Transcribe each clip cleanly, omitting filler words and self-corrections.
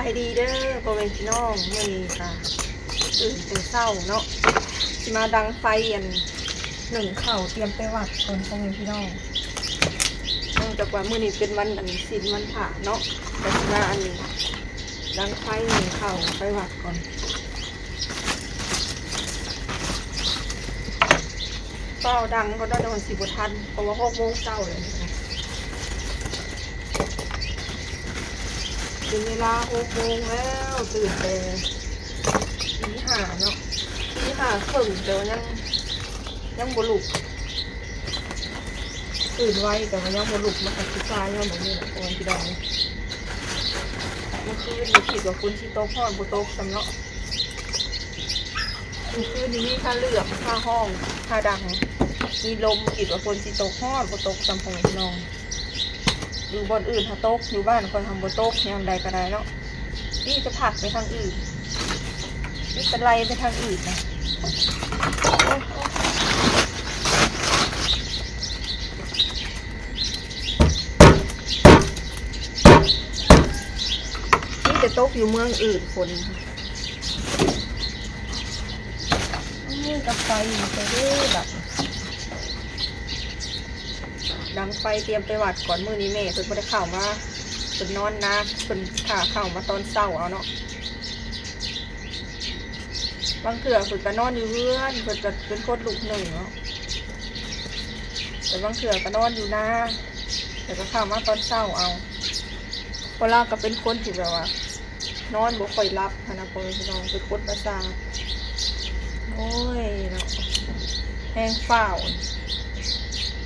ายดีเด้อพ่อแม่พี่น้องมื้อนี้ค่ะตื่นแต่เช้าเนาะสิมาดังไฟหนึ่งข้าวเตรียมไปวัดก่อนพ่อแม่พี่น้องเนื่องจากว่ามื้อนี้เป็นวันศีลวันพระเนาะแต่สิมาดังไฟหนึ่งข้าวไปวัดก่อนเฝ้าดังก็ได้วันสิบทันเพราะว่า6 โมงเช้าเลยเป็นเวลา6 โมงแล้วตื่นแต่ตี 5เนาะตี 5 ครึ่งแต่ว่ายังบ่ลุกตื่นไวแต่ว่ายังบ่ลุกมาตัดฟ้ายังแบบนี้แหละตอนที่ดังเมื่อคืนนี้คิดว่าฝนสิตกฮอดบ่ตกสำเนาะเมื่อคืนนี้มีค่าเลือกค่าห้องค่าดังมีลมคิดว่าฝนสิตกฮอดบ่ตกสำของพี่น้องอยู่บนอื่นถ้าตกอยู่บ้านคนทำบ่ตกยามใดก็ได้เนาะนี่จะผัดไปทางอื่นนี่เป็นไรไปทางอื่นนะนี่จะตกอยู่เมืองอื่นคนนี่กับไฟไปเรื่อยแบบดังไฟเตรียมไปวัดก่อนมื้อนี้แม่เพิ่นบ่ได้เข้ามาเพิ่นนอนนะเพิ่นขาเข้ามาตอนเช้าเอาเนาะบางเทื่อเพิ่นก็นอนอยู่เรือนเพิ่นก็เป็นคนลูกหนึ่งเนาะแต่บางเทื่อก็นอนอยู่นาแต่ก็เข้ามาตอนเช้าเอาเพราะเราก็เป็นคนที่แบบว่านอนบ่ค่อยหลับนะพ่อพี่น้องเป็นคนประสาทโอ้ยเนาะแห้งเฝ้า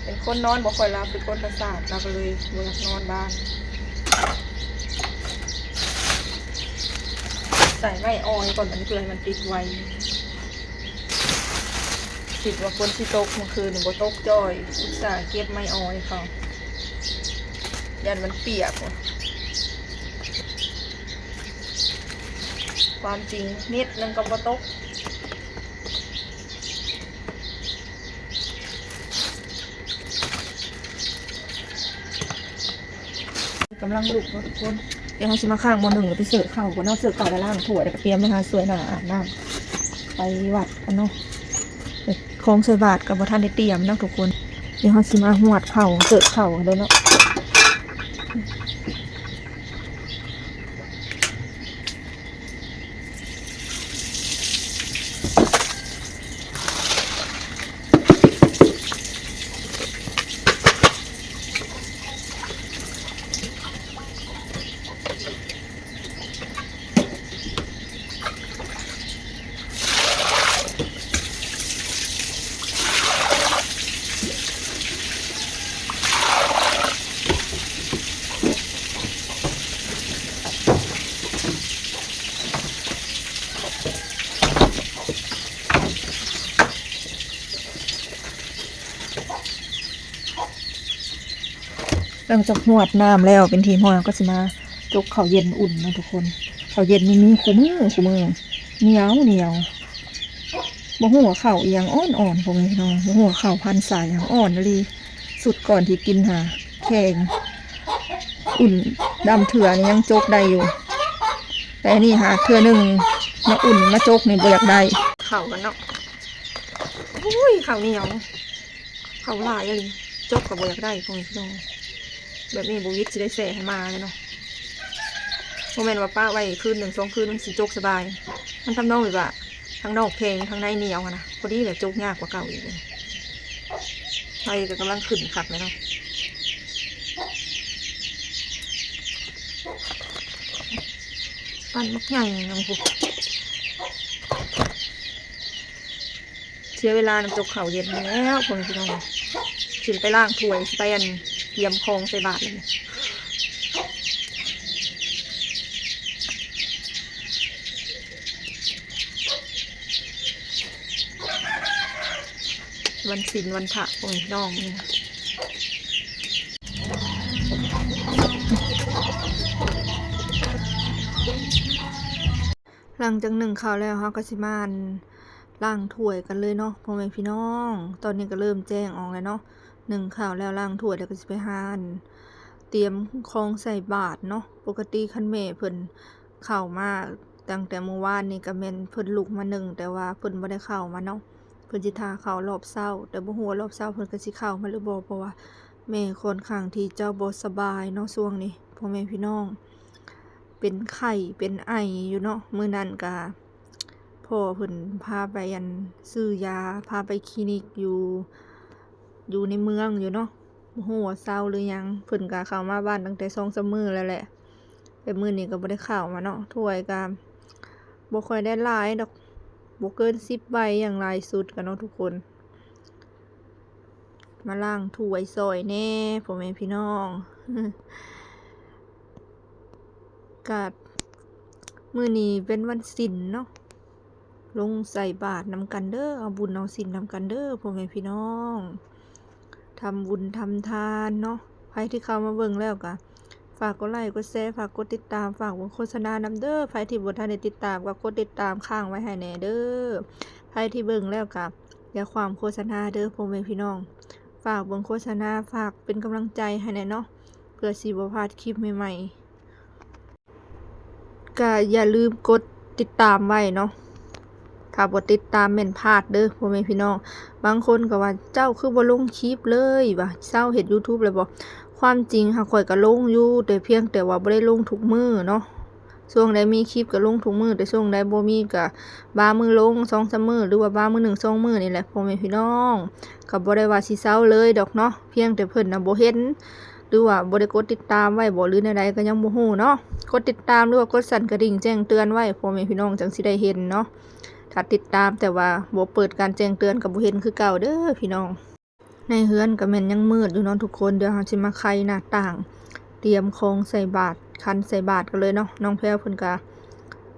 เป็นคนนอนบ่ค่อยหลับเป็นคนประสาทเราก็เลยบ่อยากนอนบ้านใส่ไม้ออยก่อนมันเพื่อให้มันติดไว้คิดว่าฝนสิตกเมื่อคืนบ่ตกจ้อยอุตส่าห์เก็บไม้ออยเขายันมันเปียกว่ะความจริงเม็ดนึงก็บ่ตกกำลังลุกเนาะทุกคนเดี๋ยวเราจะมาข้างบนหนึ่งไปเสิร์ฟข้าวบนนอกเสิร์ฟข้าวด้านล่างถั่วเดี๋ยวเตรียมนะคะสวยหนาอาบน้ำไปวัดกันเนาะคลองใส่บาทกับท่านได้เตรียมนะทุกคนเดี๋ยวเราจะมาหวดเข่าเสิร์ฟเข่าเลยเนาะหลังจากหวดน้ำแล้วเป็นทีมหอยก็จะมาจกข้าวเย็นอุ่นนะทุกคนข้าวเย็นมีคู่มือเหนียวบ่หัวข้าวเอียงอ่อนพวกนี้น้องบ่หัวข้าวพันสายอย่างอ่อนเลยสุดก่อนที่กินหาแข็งอุ่นดำเถื่อนี่ยังจกได้อยู่แต่นี่หาเถื่อหนึ่งมาอุ่นมาจกนี่บ่อยากได้ข้าวกันเนาะอุ้ยข้าวเหนียวข้าวลายเลยจกกับบ่อยากได้พวกนี้น้องแบบนี้บุวิทจะได้แส่ให้มาเลยเนาะโมเมนต์ว่าป้าไว้คืน1 2 คืนมันสิโจกสบายมันทำนองแบบว่าทั้งนอกเพลงทั้งในเหนียวนะพอดีเลยโจกยากกว่าเก่าอีกเลยไฟก็กำลังขึ้นขัดเลยเนาะปั้นมักใหญ่น้องปุ๊เสียเวลาน้ำจกเข่าเย็นแล้วคนพี่น้องสิไปล่างถ้วยไปเตรียมคองใส่บาตรเลยวันศีลวันพระของน้องนี่นะหลังจาก1 ข้าวแล้วเขาก็สิมาล้างถ้วยกันเลยเนาะพ่อแม่พี่น้องตอนนี้ก็เริ่มแจ้งออกแล้วเนาะ1 ข้าวแล้วล้างถ้วยแล้วก็สิไปหาเตรียมของใส่บาตรเนาะปกติคันแม่เพิ่น เข้ามาตั้งแต่เมื่อวานนี่ก็แม่นเพิ่นลุกมาหนึ่งแต่ว่าเพิ่นบ่ได้เข้ามาเนาะเพิ่นสิท่าเข้ารอบเช้าแต่บ่ฮู้ว่ารอบเช้าเพิ่นก็สิเข้ามาหรือบ่เพราะว่าแม่ค่อนข้างที่จะบ่สบายเนาะช่วงนี้พ่อแม่พี่น้องเป็นไข้เป็นไออยู่เนาะมื้อนั้นก็พ่อเพิ่นพาไปซื้อยาพาไปคลินิกอยู่ในเมืองอยู่เนาะบ่ฮู้ว่าเซาหรือยังเพิ่นก็เข้ามาบ้านตั้งแต่2-3มื้อแล้วแหละแต่มื้อนี้ก็บ่ได้เข้ามาเนาะถ้วยก็บ่ค่อยได้หลายดอกบ่เกิน10ใบอย่างหลายสุดก็เนาะทุกคนมาล้างถ้วยซอยแน่พ่อแม่พี่น้อง ก็มื้อนี้เป็นวันศีลเนาะลงใส่บาตรนำกันเด้อเอาบุญเอาศีลนำกันเด้อพ่อแม่พี่น้องทำบุญทำทานเนาะใครที่เข้ามาเบิ่งแล้วก็ฝากกดไลค์กดแชร์ฝากกดติดตามฝากโฆษณานำเด้อใครที่บ่ทันได้ติดตามก็กดติดตามข้างไว้ให้แน่เด้อใครที่เบิ่งแล้วก็อย่าความโฆษณาเด้อพ่อแม่พี่น้องฝากเบิ่งโฆษณาฝากเป็นกำลังใจให้แน่เนาะเพื่อสิบ่พลาดคลิปใหม่ๆก็อย่าลืมกดติดตามไว้เนาะถ้าบ่ติดตามแม่นพลาดเด้อพ่อแม่พี่น้องบางคนก็ว่าเจ้าคือบ่ลงคลิปเลยว่าเจ้าเฮ็ด YouTube เลยบ่ความจริงค่ะข่อยก็ลงอยู่แต่เพียงแต่ว่าบ่ได้ลงทุกมื้อเนาะช่วงใดมีคลิปก็ลงทุกมื้อแต่ช่วงใดบ่มีก็บางมื้อลง 2-3 มื้อหรือว่าบางมื้อ1 2 มื้อนี่แหละพ่อแม่พี่น้องก็บ่ได้ว่าสิเซาเลยดอกเนาะเพียงแต่เพิ่นน่ะบ่เห็นหรือว่าบ่ได้กดติดตามไว้บ่หรือใดๆก็ยังบ่ฮู้เนาะกดติดตามหรือว่ากดสั่นกระดิ่งแจ้งเตือนไว้พ่อแม่พี่น้องจังสิได้เห็นเนาะถ้าติดตามแต่ว่าบ่เปิดการแจ้งเตือนก็บ่เห็นคือเก่าเด้อพี่น้องในเฮือนก็แม่นยังมืดอยู่เนาะทุกคนเดี๋ยวเราสิมาไขหน้าต่างเตรียมของใส่บาตรคันใส่บาตรกันเลยเนาะน้องแพรวเพิ่นก็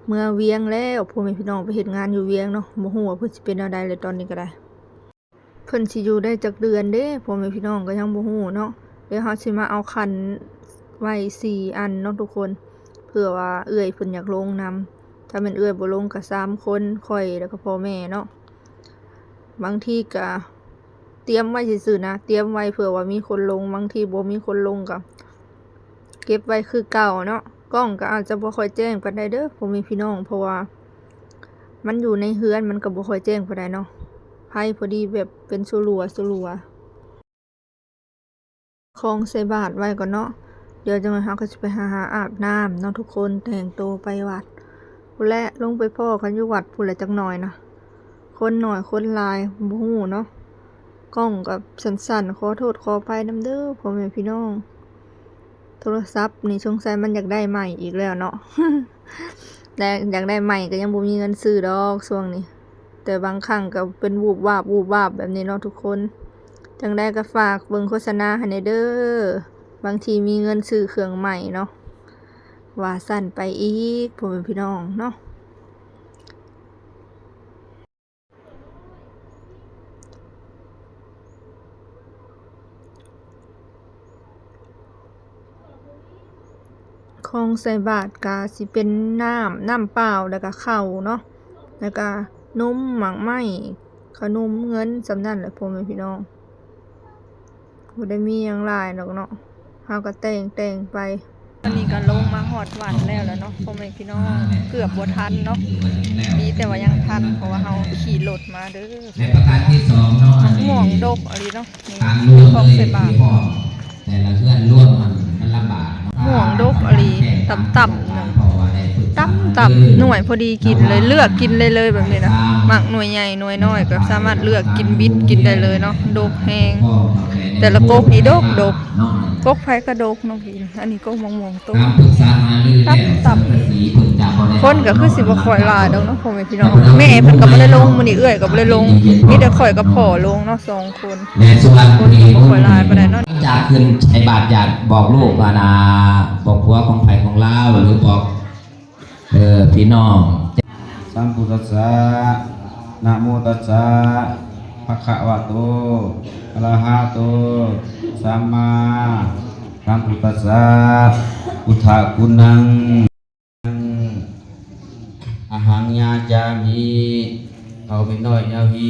เมื่อเวียงแล้วพ่อแม่พี่น้องไปเฮ็ดงานอยู่เวียงเนาะบ่ฮู้ว่าเพิ่นสิเป็นแนวใดเลยตอนนี้ก็ได้เพิ่นสิอยู่ได้จักเดือนเด้พ่อแม่พี่น้องก็ยังบ่ฮู้เนาะเดี๋ยวเราสิมาเอาคันไว้4อันเนาะทุกคนเพื่อว่าเอื้อยเพิ่นอยากลงนำถ้าแม่นเอื้อยบ่ลงก็3คนค่อยแล้วก็พ่อแม่เนาะบางทีก็เตรียมไว้ซื่อๆนะเตรียมไว้เผื่อว่ามีคนลงบางทีบ่มีคนลงก็เก็บไว้คือเก่าเนาะกล้องก็อาจจะบ่ค่อยแจ้งปานใดเด้อพ่อแม่พี่น้องเพราะว่ามันอยู่ในเฮือนมันก็บ่ค่อยแจ้งปานใดเนาะไผพอดีแบบเป็นสลัวของใส่บาตรไว้ก่อนเนาะเดี๋ยวจังได๋เฮาก็สิไปหาอาบน้ำเนาะทุกคนแต่งตัวไปวัดพู้นแหละลงไปพ้อกันอยู่วัดพู้นแหละจักหน่อยนะคนน้อยคนหลายบ่ฮู้เนาะกล้องกับสั่นๆขอโทษขออภัยนำเด้อพ่อแม่พี่น้องโทรศัพท์นี่สงสัยมันอยากได้ใหม่อีกแล้วเนาะ แต่อยากได้ใหม่ก็ยังบ่มีเงินซื้อดอกช่วงนี้แต่บางครั้งก็เป็นวูบวาบแบบนี้เนาะทุกคนจังได้ก็ฝากเบิ่งโฆษณาให้แน่เด้อบางทีมีเงินซื้อเครื่องใหม่เนาะว่าสั่นไปอีกพ่อแม่พี่น้องเนาะของใส่บาตรก็สิเป็นน้ำเปล่าแล้วก็ข้าวเนาะแล้วก็นมหมากไหม้ขนมเงินสำนั้นแหละพ่อแม่พี่น้องบ่ได้มีหยังหลายดอกเนาะเฮาก็แต่งไปตอนนี้ก็ลงมาฮอดวัดแล้วเนาะพ่อแม่พี่น้องเกือบบ่ทันเนาะดีแต่ว่ายังทันเพราะว่าเฮาขี่รถมาเด้อในประการที่2เนาะอันนี้ ม่วงดกอะไรเนาะนี่ ทางร่วม ของ เลย ใส่บาตร แต่ละเพื่อนร่วมมันลำบาก ม่วงดกอะไรต่ำๆนึงต่ำหน่วยพอดีกินเลยเลือกกินเลยแบบนี้นะหมักหน่วยใหญ่หน่วยน้อยก็สามารถเลือกกินบิดกินได้เลยเนาะดกแห้งแต่ละก๊กนี่ดกก๊กไผก็ดกเนาะพี่อันนี้ก๊กม่วงๆต้มต่ำคนก็คือสิบ่ค่อยหลายดอกเนาะพ่อแม่พี่น้องแม่เพิ่นก็บ่ได้ลงมื้อนี้เอื้อยก็บ่ได้ลงมีแต่ข่อยกับพ่อลงเนาะ2คนแม่ส่วน คนก็บ่ค่อยหลายปานใดเนาะ จากขึ้นไอ้บาทอยากบอกลูกว่านาบอกผัวของไผของลาวหรือบอกพี่น้องสัมพุทธัสสะนะโมตัสสะภะคะวะโตอะระหะโตสัมมาสัมพุทธัสสะพุทธคุณังอะหังญาจามิเอาไปหน่อยยาวี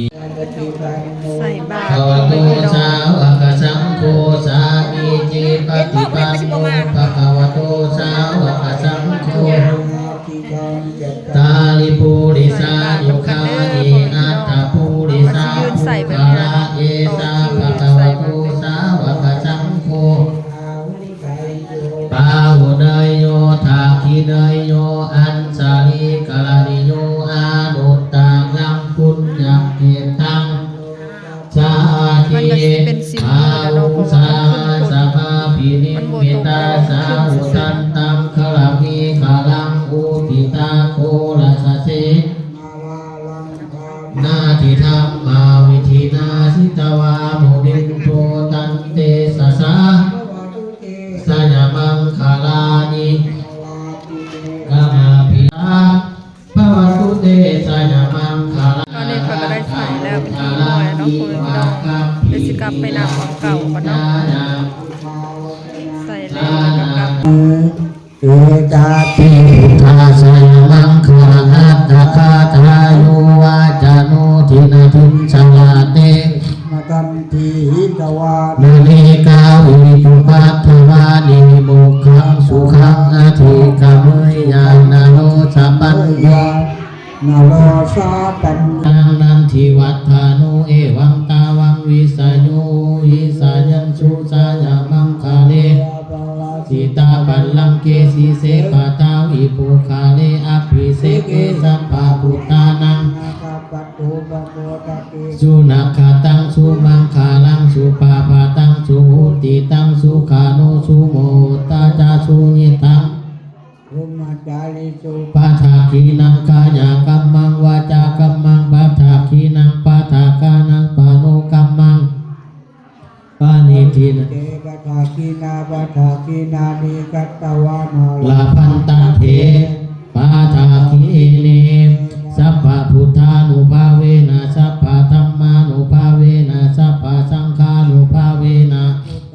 ใส่บาตร ภะวะโตสาวกสังโฆสามีจิปฏิปันโนภะคะวะโตสาวกสังโฆ เนยโยทาคิเนยโยอันสาลีกาลานิโยอานุตตังลังปุญญเกตังสาธิอาวุสาสภาปินิมมิตาสาวุตันตังคลามีคาลังอุติตาโคลัสเสนาทิธรรมาวิธีนาสิตวาโมดินโทตันเตสสะสยามังคาลานิกามาพิยาภวตุเตสยามังคาลา ตอนนี้เขาก็ได้ใส่แล้วเป็นที่น้อยแล้วเนาะพ่อแม่พี่น้องเดี๋ยวสิกลับไปนำของเก่าก่อนเนาะใส่แล้วก็กลับ เอกาติพุทธาสยมังคลัตตะคาทายุวาจานุทินาทินสลาเต มากันทีหิตวา มุนีกาวิจุปัฏฐวานิมุขังสุขังอธิกามยญาณโนสัพพัญญา นาโลสาปัญ ตังนันทิวัฏฐานุเอวังตาวังวิสโยวิสายัญสุสายามังคาเลสิตาปัลลังเกสีเสปะตาวิปุคาเลอภิเสเกสัพพะพุทธานัง ปัตตุปโมตติ สุนักขตังสุมังคาลังสุปาปาตังสุหุติตังสุขานุสุโมตาจาสุญิตัง รุมาจาริสุ ปัฏฐาคีนังกายกัมมังวาจากัมมังปัฏฐาคีนังปัฏฐากานังปาโนกัมมังปานิทิน เตปะทาคีนาปะทาคีนานิกัตตวานา ลาพันตังเถปาฐาคีเนสัพพะพุทธานุภาเวนะสัพพะธัมมานุภาเวนะสัพพะสังฆานุภาเวนะ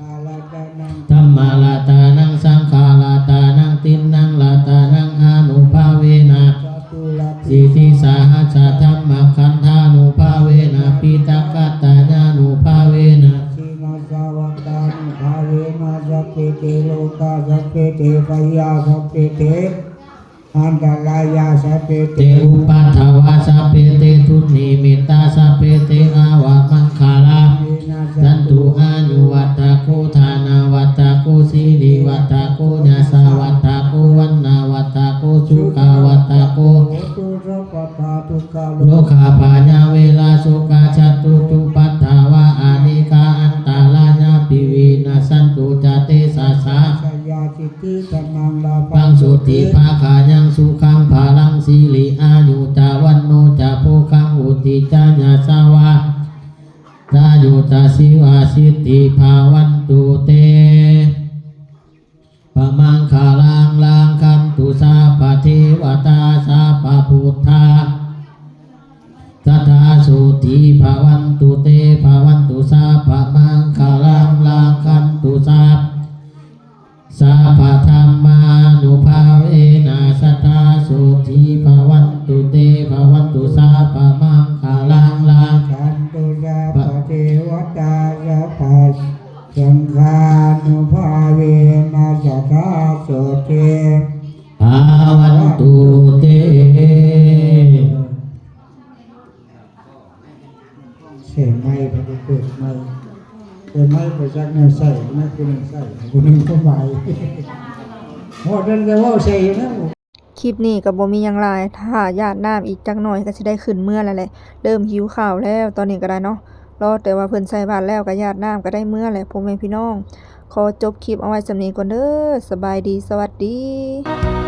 ตาลตานัง ธัมมาลาตานังสังฆาลาตานังตินนังลาตานังอานุภาเวนะ จตุลัต สิทธิสาหัสสะธัมมคันธานุภาเวนะปิตากัตตาญานุภาเวนะ สีนาสาวัตานุภาเวนะสัพเพเตโลกาสัพเพเตปยาสัพเพเตอันตรายาสัพเพเต เตอุปัฏฐวาสัพเพเตทุนิมิตาสัพเพเตอาวามังคาลา สันตุอายุวัตตะโกธานาวัตตะโกสีริวัตตะโกญาสาวัตตะโกวันนาวัตตะโกสุขาวัตตะโก ตุสัพพทาทุกขา โลคาปายาเวลาสุกาชัตตุตุปัฏฐาวะอานิกาอันตาลาญาปิวีนาสันตุจเตสาสา สยาสิทธิธรรมังลา ปังสุติภาคายังสุขังภาลังสิริอายุจาวันโนจาโพคังอุติจาญาสาวาตายุตาสิวาสิทธิภาวันตุเตปะมังคาลังลังคันตุสาปะเทวตาสาปะพุทธาสัทธาสุติภาวันตุเตภาวันตุสาปะมังคาลังลังคันตุสาสัพพะธัมมานุภาเวนะสัทธาสุติภาวันตุเตภาวันตุสาปะมังคาลังลัง ฉันตุสัพพเทวตาสัพพะสังฆานุภาเวนะสัทธาสุเท ภาวันตุเต เสียงไม่พอเกิดไม่เกิดไม่ไปจากเนื้อใส่ไม่คือเนื้อใส่คนหนึ่งก็ไหวโอ้เดินจะว่าใส่นะ คลิปนี้ก็บ่มีหยังหลายถ้าญาติน้ำอีกจักหน่อยก็สิได้ขึ้นเมื่อแล้วแหละเริ่มหิวข้าวแล้วตอนนี้ก็ได้เนาะรอแต่ว่าเพิ่นใส่บาตรแล้วก็ญาติน้ำก็ได้เมื่อแหละพ่อแม่พี่น้องขอจบคลิปเอาไว้สำนี้ก่อนเด้อสบายดีสวัสดี